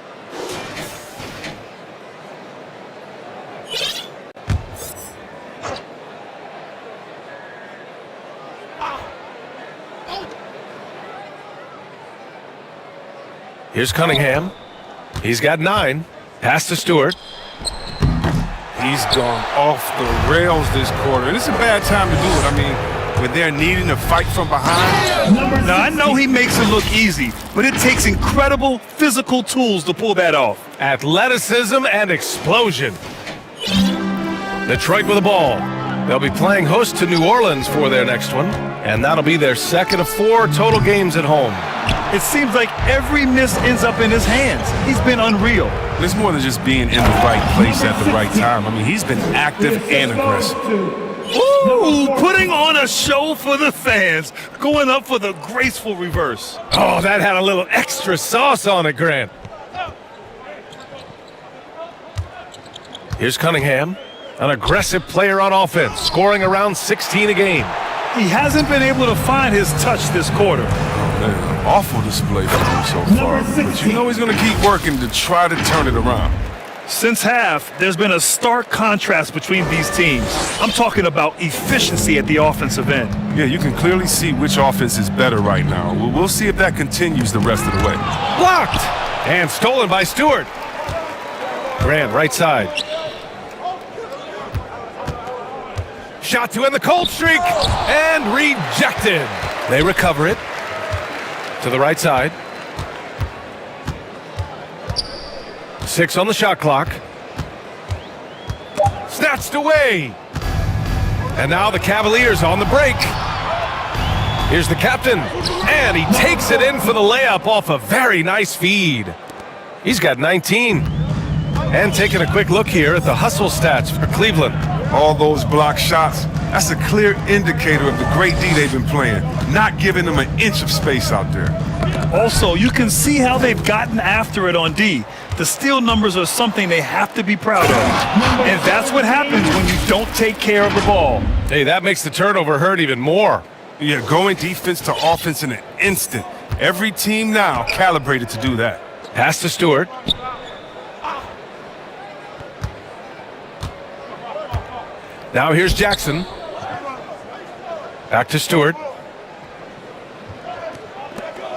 Here's Cunningham. He's got 9. Pass to Stewart. He's gone off the rails this quarter, and it's a bad time to do it. I mean, when they're needing to fight from behind. Now, I know he makes it look easy, but it takes incredible physical tools to pull that off. Athleticism and explosion. Detroit with the ball. They'll be playing host to New Orleans for their next one, and that'll be their second of 4 total games at home. It seems like every miss ends up in his hands. He's been unreal. It's more than just being in the right place at the right time. I mean, he's been active and aggressive. Ooh, putting on a show for the fans, going up for the graceful reverse. Oh, that had a little extra sauce on it, Grant. Here's Cunningham, an aggressive player on offense, scoring around 16 a game. He hasn't been able to find his touch this quarter. An awful display from him so far, but you know he's going to keep working to try to turn it around. Since half, there's been a stark contrast between these teams. I'm talking about efficiency at the offensive end. Yeah, you can clearly see which offense is better right now. We'll see if that continues the rest of the way. Blocked! And stolen by Stewart. Grant, right side. Shot to end the cold streak, and rejected. They recover it. To the right side. 6 on the shot clock. Snatched away. And now the Cavaliers on the break. Here's the captain. And he takes it in for the layup off a very nice feed. He's got 19. And taking a quick look here at the hustle stats for Cleveland. All those block shots, that's a clear indicator of the great D they've been playing, not giving them an inch of space out there. Also, you can see how they've gotten after it on D. The steal numbers are something they have to be proud of. And that's what happens when you don't take care of the ball. Hey, that makes the turnover hurt even more. Yeah, going defense to offense in an instant. Every team now calibrated to do that. Pass to Stewart. Now here's Jackson. Back to Stewart.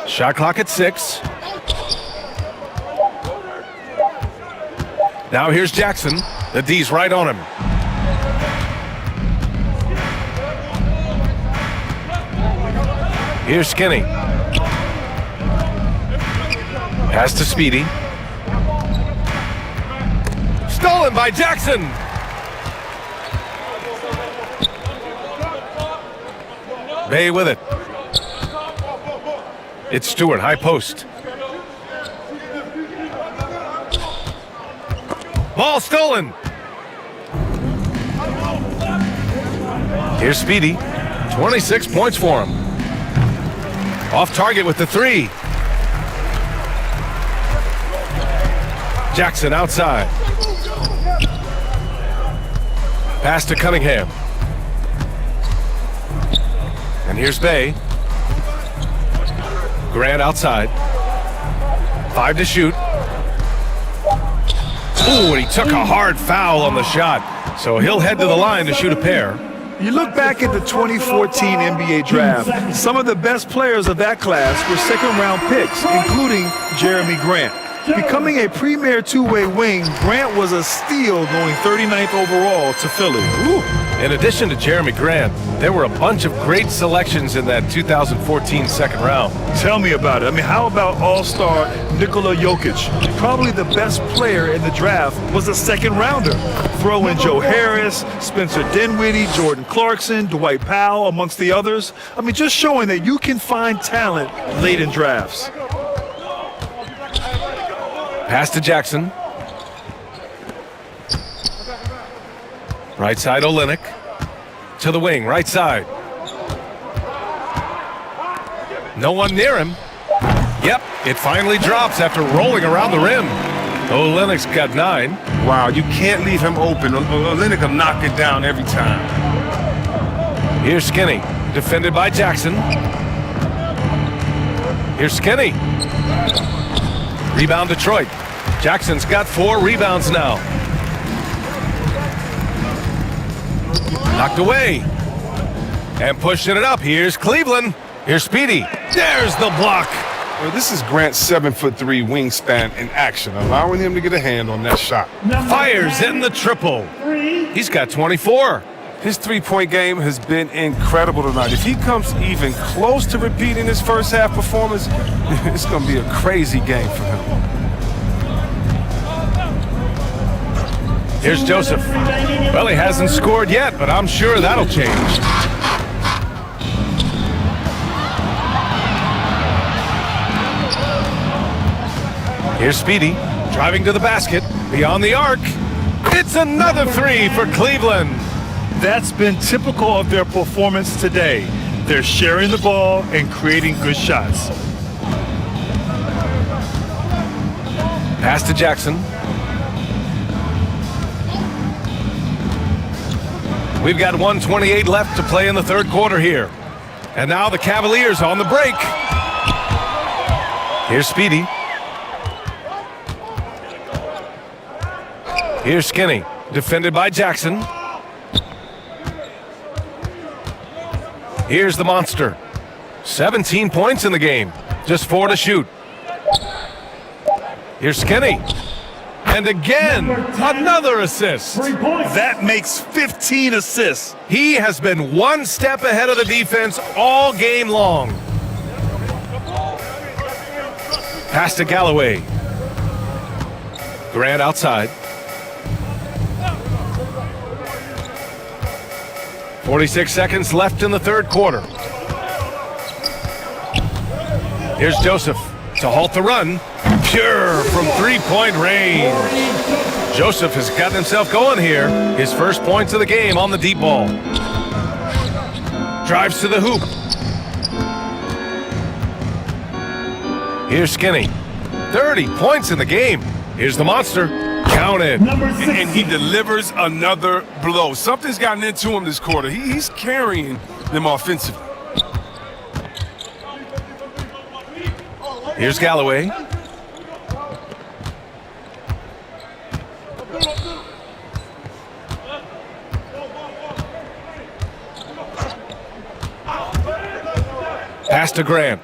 Shot clock at 6. Now here's Jackson. The D's right on him. Here's Skinny. Pass to Speedy. Stolen by Jackson. Bay with it. It's Stewart, high post. Ball stolen. Here's Speedy. 26 points for him. Off target with the 3. Jackson outside. Pass to Cunningham. And here's Bay. Grant outside. 5 to shoot. Ooh, and he took a hard foul on the shot. So he'll head to the line to shoot a pair. You look back at the 2014 NBA draft, some of the best players of that class were second-round picks, including Jeremy Grant. Becoming a premier two-way wing, Grant was a steal going 39th overall to Philly. Ooh. In addition to Jeremy Grant, there were a bunch of great selections in that 2014 second round. Tell me about it. I mean, how about all-star Nikola Jokic? Probably the best player in the draft was a second-rounder. Throw in Joe Harris, Spencer Dinwiddie, Jordan Clarkson, Dwight Powell, amongst the others. I mean, just showing that you can find talent late in drafts. Pass to Jackson. Right side, Olynyk. To the wing, right side. No one near him. Yep, it finally drops after rolling around the rim. Olynyk's got 9. Wow, you can't leave him open. Olynyk will knock it down every time. Here's Skinny, defended by Jackson. Here's Skinny. Rebound Detroit. Jackson's got 4 rebounds now. Knocked away. And pushing it up. Here's Cleveland. Here's Speedy. There's the block. Well, this is Grant's 7'3" wingspan in action, allowing him to get a hand on that shot. Fires in the triple. He's got 24. His three-point game has been incredible tonight. If he comes even close to repeating his first half performance, it's going to be a crazy game for him. Here's Joseph. Well, he hasn't scored yet, but I'm sure that'll change. Here's Speedy, driving to the basket, beyond the arc. It's another 3 for Cleveland. That's been typical of their performance today. They're sharing the ball and creating good shots. Pass to Jackson. We've got 1:28 left to play in the third quarter here. And now the Cavaliers on the break. Here's Speedy. Here's Skinny, defended by Jackson. Here's the monster. 17 points in the game, just 4 to shoot. Here's Skinny. And again, another assist. That makes 15 assists. He has been one step ahead of the defense all game long. Pass to Galloway. Grant outside. 46 seconds left in the third quarter. Here's Joseph to halt the run. Pure from three-point range. Joseph has gotten himself going here. His first points of the game on the deep ball. Drives to the hoop. Here's Skinny. 30 points in the game. Here's the monster. Counted. And he delivers another blow. Something's gotten into him this quarter. He's carrying them offensively. Here's Galloway. Pass to Grant.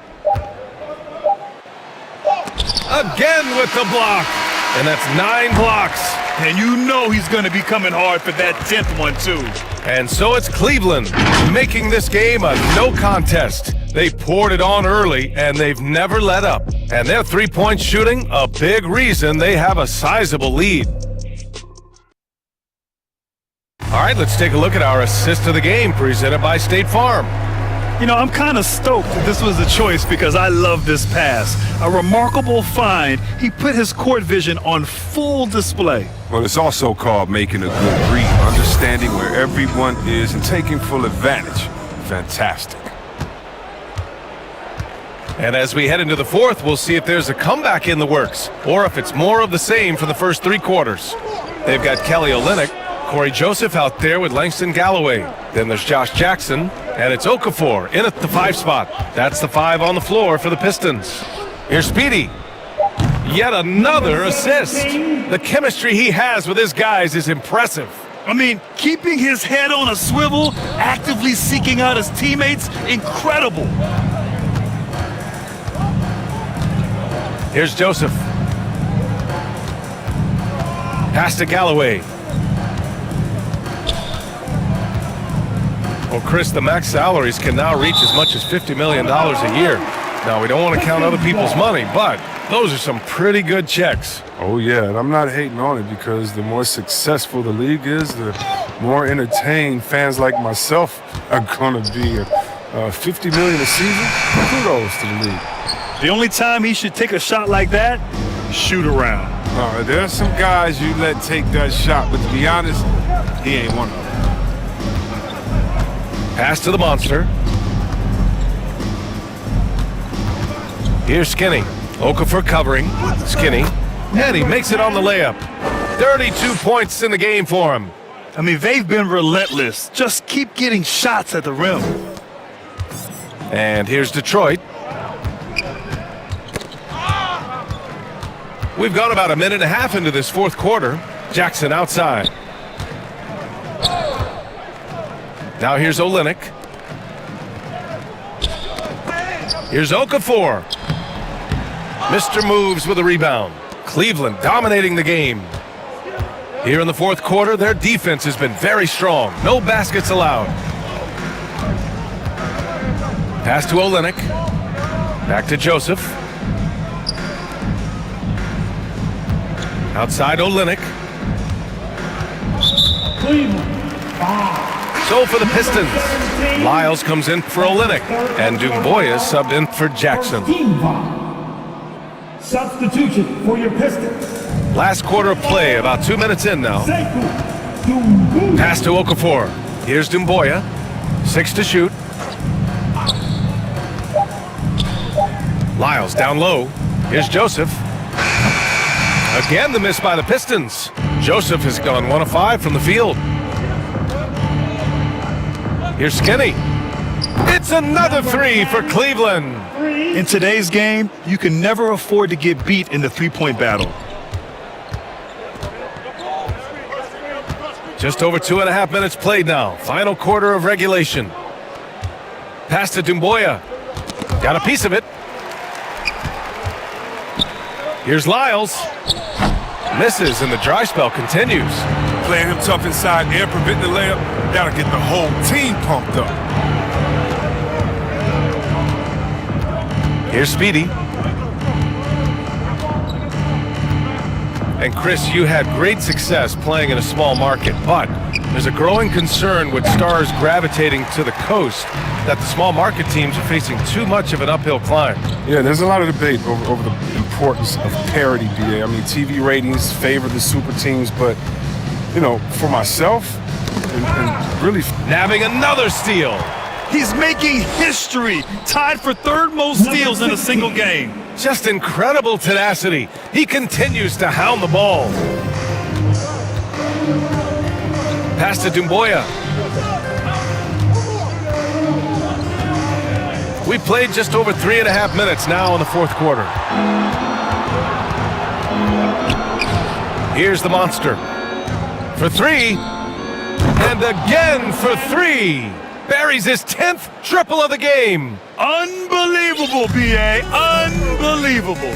Again with the block. And that's 9 blocks. And you know he's going to be coming hard for that 10th one, too. And so it's Cleveland making this game a no contest. They poured it on early, and they've never let up. And their three-point shooting, a big reason they have a sizable lead. All right, let's take a look at our assist of the game presented by State Farm. You know, I'm kind of stoked that this was the choice because I love this pass. A remarkable find. He put his court vision on full display. Well, it's also called making a good read, understanding where everyone is and taking full advantage. Fantastic. And as we head into the fourth, we'll see if there's a comeback in the works or if it's more of the same for the first 3 quarters. They've got Kelly Olynyk, Corey Joseph out there with Langston Galloway. Then there's Josh Jackson, And it's Okafor in at the 5 spot. That's the 5 on the floor for the Pistons. Here's Speedy. Yet another assist. The chemistry he has with his guys is impressive. I mean, keeping his head on a swivel, actively seeking out his teammates, incredible. Here's Joseph. Pass to Galloway. Well, Chris, the max salaries can now reach as much as $50 million a year. Now, we don't want to count other people's money, but those are some pretty good checks. Oh, yeah, and I'm not hating on it because the more successful the league is, the more entertained fans like myself are going to be. $50 million a season? Kudos to the league. The only time he should take a shot like that, shoot around. There are some guys you let take that shot, but to be honest, he ain't one of them. Pass to the monster. Here's Skinny. Okafor covering. Skinny. And he makes it on the layup. 32 points in the game for him. I mean, they've been relentless. Just keep getting shots at the rim. And here's Detroit. We've gone about a minute and a half into this fourth quarter. Jackson outside. Now here's Olynyk. Here's Okafor. Mr. Moves with a rebound. Cleveland dominating the game. Here in the fourth quarter, their defense has been very strong. No baskets allowed. Pass to Olynyk. Back to Joseph. Outside Olynyk. So for the Pistons, Lyles comes in for Olynyk, and Dumboya subbed in for Jackson. Substitution for your Pistons. Last quarter of play, about 2 minutes in now. Pass to Okafor. Here's Dumboya. 6 to shoot. Lyles down low. Here's Joseph. Again, the miss by the Pistons. Joseph has gone 1 of 5 from the field. Here's Skinny. It's another 3 for Cleveland. In today's game, you can never afford to get beat in the three-point battle. Just over 2.5 minutes played now. Final quarter of regulation. Pass to Dumboya. Got a piece of it. Here's Lyles. Misses, and the dry spell continues. Playing him tough inside and preventing the layup, that'll get the whole team pumped up. Here's Speedy. And Chris, you had great success playing in a small market, but there's a growing concern with stars gravitating to the coast that the small market teams are facing too much of an uphill climb. Yeah, there's a lot of debate over the importance of parity, BA. I mean, TV ratings favor the super teams, but, you know, for myself, and really... Nabbing another steal. He's making history, tied for third most steals in a single game. Just incredible tenacity. He continues to hound the ball. Pass to Dumboya. We played just over 3.5 minutes now in the fourth quarter. Here's the monster. For 3. And again for 3. Buries his 10th triple of the game. Unbelievable, B.A. Unbelievable.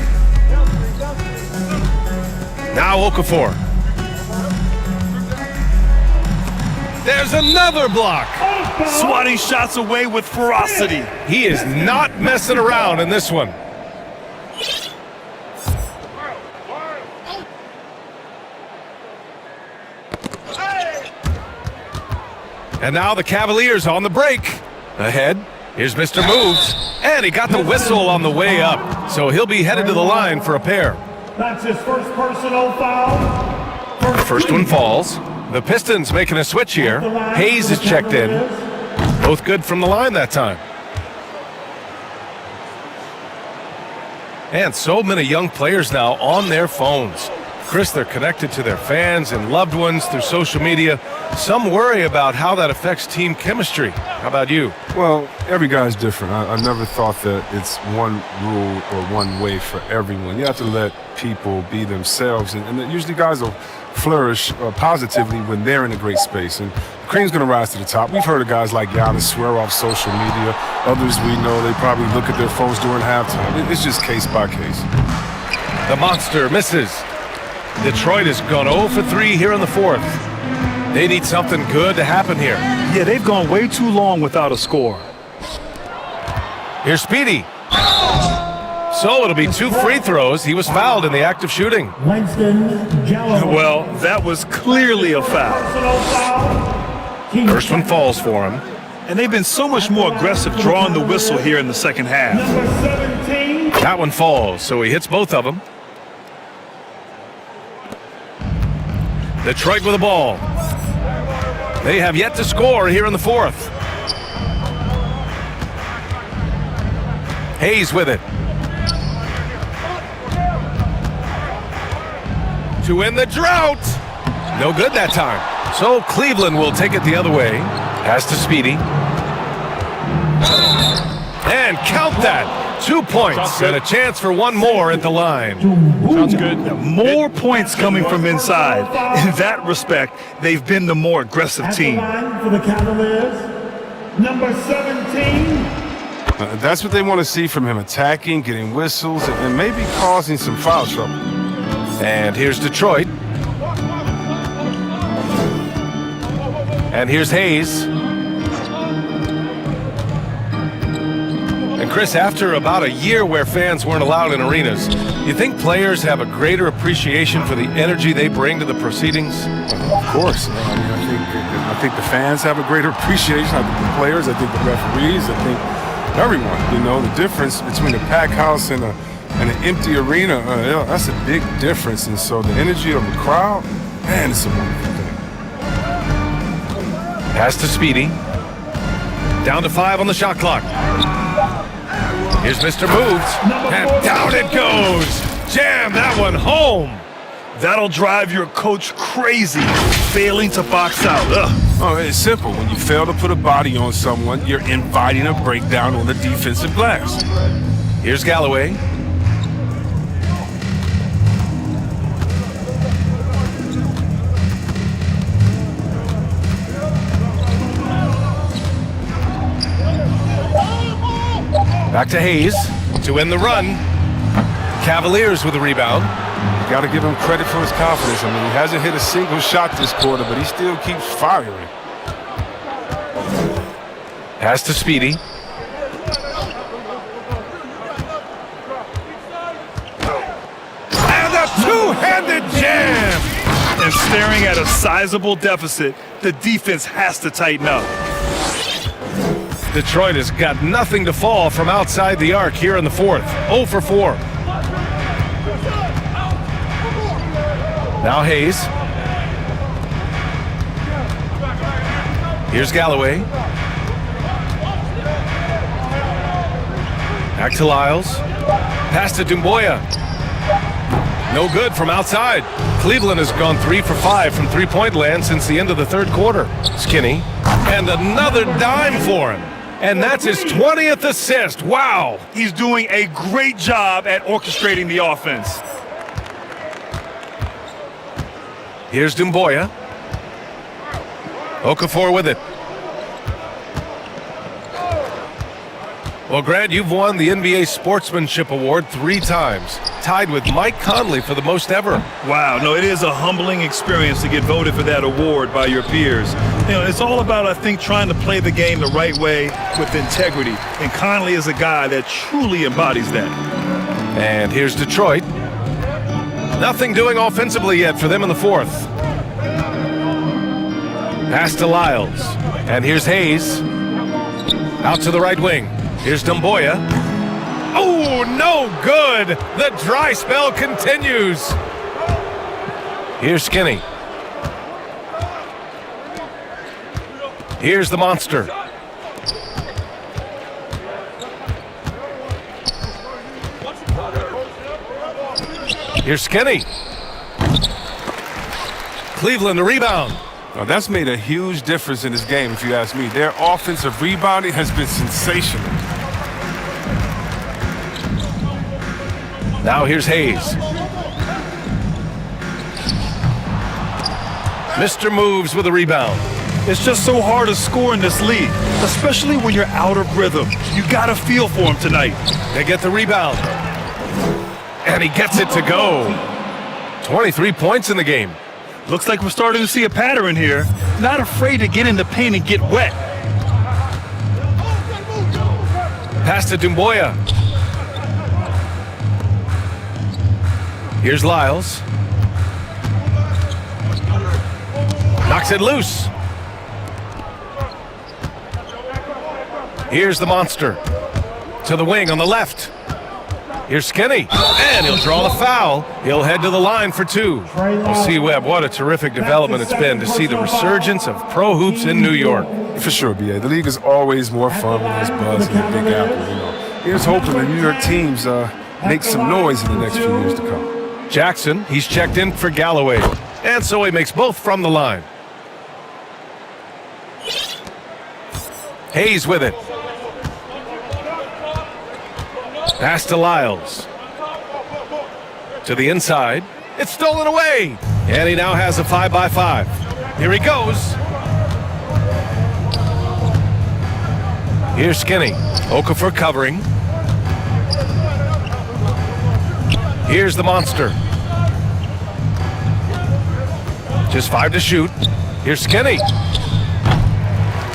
Now Okafor. There's another block. Swatting shots away with ferocity. He is not messing around in this one. And now the Cavaliers on the break. Ahead, here's Mr. Moves. And he got the whistle on the way up. So he'll be headed to the line for a pair. That's his first personal foul. The first one falls. The Pistons making a switch here. Hayes is checked in. Both good from the line that time. And so many young players now on their phones. Chris, they're connected to their fans and loved ones through social media. Some worry about how that affects team chemistry. How about you? Well, every guy's different. I never thought that it's one rule or one way for everyone. You have to let people be themselves, and usually guys will flourish positively when they're in a great space. And the cream's going to rise to the top. We've heard of guys like Giannis swear off social media. Others we know, they probably look at their phones during halftime. It's just case by case. The monster misses. Detroit has gone 0 for 3 here in the fourth. They need something good to happen here. Yeah, they've gone way too long without a score. Here's Speedy. So it'll be 2 free throws. He was fouled in the act of shooting. Well, that was clearly a foul. First one falls for him. And they've been so much more aggressive drawing the whistle here in the second half. That one falls, so he hits both of them. Detroit with the ball. They have yet to score here in the fourth. Hayes with it. To win the drought. No good that time. So Cleveland will take it the other way. Pass to Speedy. And count that. 2 points and a chance for one more at the line. Sounds good. More points coming from inside. In that respect, they've been the more aggressive team. For the Cavaliers, number 17. That's what they want to see from him, attacking, getting whistles, and maybe causing some foul trouble. And here's Detroit. And here's Hayes. And Chris, after about a year where fans weren't allowed in arenas, you think players have a greater appreciation for the energy they bring to the proceedings? Of course. I think the fans have a greater appreciation. I think the players, I think the referees, I think everyone. You know, the difference between a packed house and an empty arena, that's a big difference. And so the energy of the crowd, man, it's a wonderful thing. Pass to Speedy. Down to 5 on the shot clock. Here's Mr. Moves, and down it goes. Jam that one home. That'll drive your coach crazy, failing to box out. Ugh. Oh, it's simple. When you fail to put a body on someone, you're inviting a breakdown on the defensive glass. Here's Galloway. Back to Hayes to win the run. Cavaliers with the rebound. You got to give him credit for his confidence. I mean, he hasn't hit a single shot this quarter, but he still keeps firing. Pass to Speedy. And a two-handed jam. And staring at a sizable deficit, the defense has to tighten up. Detroit has got nothing to fall from outside the arc here in the fourth. 0 for 4. Now Hayes. Here's Galloway. Back to Lyles. Pass to Dumboya. No good from outside. Cleveland has gone 3 for 5 from three-point land since the end of the third quarter. Skinny. And another dime for him. And that's his 20th assist. Wow. He's doing a great job at orchestrating the offense. Here's Dumboya. Okafor with it. Well, Grant, you've won the NBA Sportsmanship Award 3 times, tied with Mike Conley for the most ever. Wow, no, it is a humbling experience to get voted for that award by your peers. You know, it's all about, I think, trying to play the game the right way with integrity. And Conley is a guy that truly embodies that. And here's Detroit. Nothing doing offensively yet for them in the fourth. Pass to Lyles. And here's Hayes. Out to the right wing. Here's Dumboya. Oh, no good. The dry spell continues. Here's Skinny. Here's the monster. Here's Skinny. Cleveland the rebound. That's made a huge difference in this game, if you ask me. Their offensive rebounding has been sensational. Now here's Hayes. Mr. Moves with a rebound. It's just so hard to score in this league, especially when you're out of rhythm. You got to feel for him tonight. They get the rebound. And he gets it to go. 23 points in the game. Looks like we're starting to see a pattern here. Not afraid to get in the paint and get wet. Pass to Dumboya. Here's Lyles. Knocks it loose. Here's the monster. To the wing on the left. Here's Skinny. And he'll draw the foul. He'll head to the line for two. We'll see, Webb, what a terrific development it's been to see the resurgence of pro hoops in New York. For sure, B.A. The league is always more fun when there's buzz in the Big Apple, you know. Here's hoping the New York teams make some noise in the next few years to come. Jackson, he's checked in for Galloway. And so he makes both from the line. Hayes with it. Pass to Lyles. To the inside. It's stolen away. And he now has a 5-by-5. Here he goes. Here's Skinny. Okafor covering. Here's the monster. Just 5 to shoot. Here's Skinny.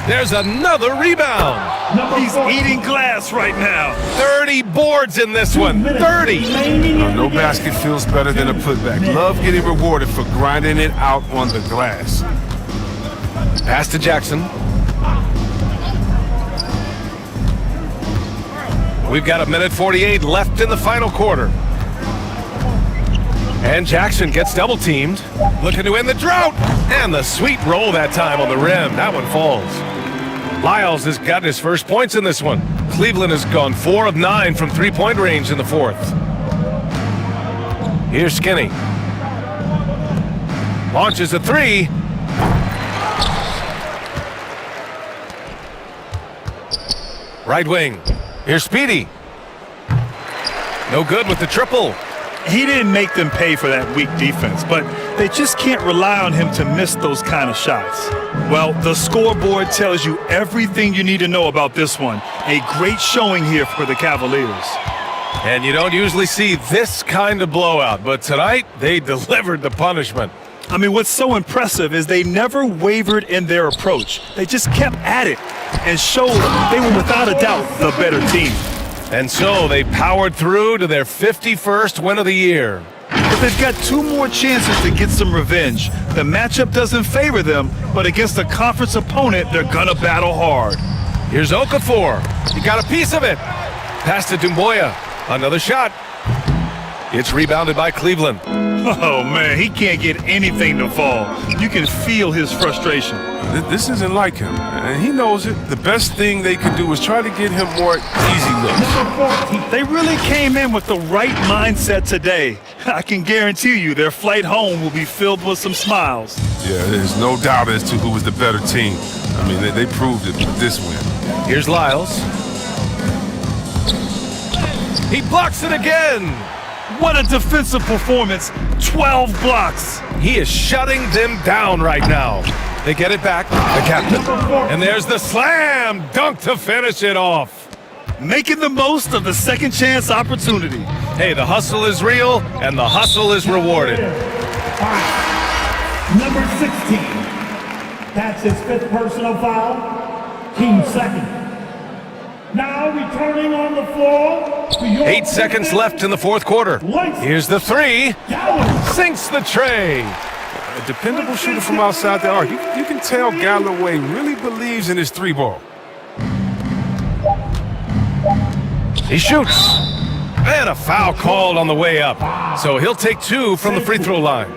There's another rebound. He's eating glass right now. 30 boards in this one. 30. No basket feels better than a putback. Love getting rewarded for grinding it out on the glass. Pass to Jackson. We've got 1:48 left in the final quarter. And Jackson gets double teamed. Looking to end the drought. And the sweet roll that time on the rim. That one falls. Lyles has got his first points in this one. Cleveland has gone 4 of 9 from three-point range in the fourth. Here's Skinny. Launches a three. Right wing. Here's Speedy. No good with the triple. He didn't make them pay for that weak defense, but they just can't rely on him to miss those kind of shots. Well, the scoreboard tells you everything you need to know about this one. A great showing here for the Cavaliers. And you don't usually see this kind of blowout, but tonight they delivered the punishment. I mean, what's so impressive is they never wavered in their approach. They just kept at it and showed they were without a doubt the better team. And so they powered through to their 51st win of the year. But they've got 2 more chances to get some revenge. The matchup doesn't favor them, but against a conference opponent, they're gonna battle hard. Here's Okafor. He got a piece of it. Pass to Dumboya. Another shot. It's rebounded by Cleveland. Oh, man, he can't get anything to fall. You can feel his frustration. This isn't like him, and he knows it. The best thing they could do is try to get him more easy looks. They really came in with the right mindset today. I can guarantee you their flight home will be filled with some smiles. Yeah, there's no doubt as to who was the better team. I mean, they proved it with this win. Here's Lyles. He blocks it again. What a defensive performance. 12 blocks. He is shutting them down right now. They get it back, the captain. And there's the slam dunk to finish it off. Making the most of the second chance opportunity. Hey, the hustle is real, and the hustle is rewarded. Number 16. That's his 5th personal foul. Team second. Now returning on the floor. 8 seconds left in the fourth quarter. Here's the three. Sinks the tray. A dependable shooter from outside the arc. You can tell Galloway really believes in his 3-ball. He shoots. And a foul called on the way up. So he'll take 2 from the free throw line.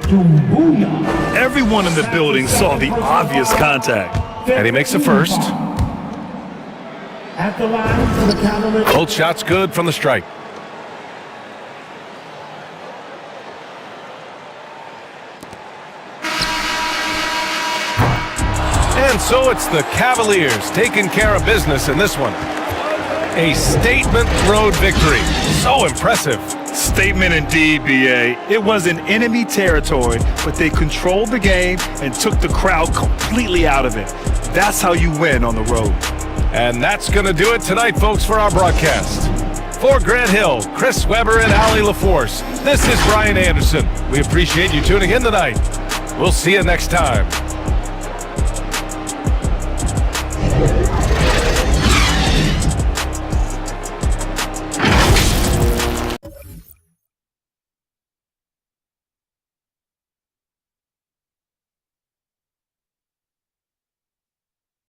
Everyone in the building saw the obvious contact. And he makes the first. At the line for the Cavaliers. Both shots good from the strike. And so it's the Cavaliers taking care of business in this one. A statement road victory. So impressive. Statement indeed, BA. It was in enemy territory, but they controlled the game and took the crowd completely out of it. That's how you win on the road. And that's going to do it tonight, folks, for our broadcast. For Grant Hill, Chris Weber, and Allie LaForce, this is Brian Anderson. We appreciate you tuning in tonight. We'll see you next time.